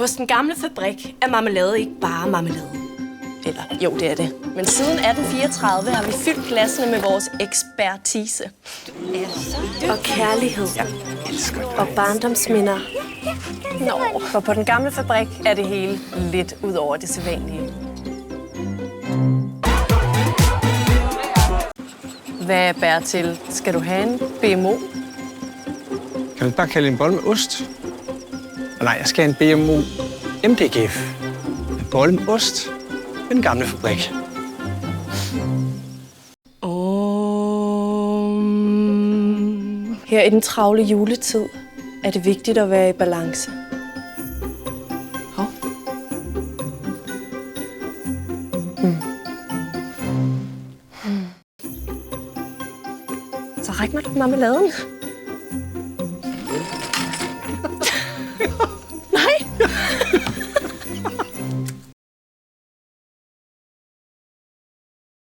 Hos den gamle fabrik er marmelade ikke bare marmelade. Eller jo, det er det. Men siden 1834 har vi fyldt klassene med vores ekspertise. Og kærlighed. Jeg elsker dig. Og barndomsminder. Nå, for på den gamle fabrik er det hele lidt ud over det sædvanlige. Hvad bærer til? Skal du have en BMO? Kan du ikke bare kalde en bolle med ost? Nej, jeg skal have en BMO MDGF. En bolle med ost ved den gamle fabrik. Her i den travle juletid er det vigtigt at være i balance. Så ræk mig marmeladen.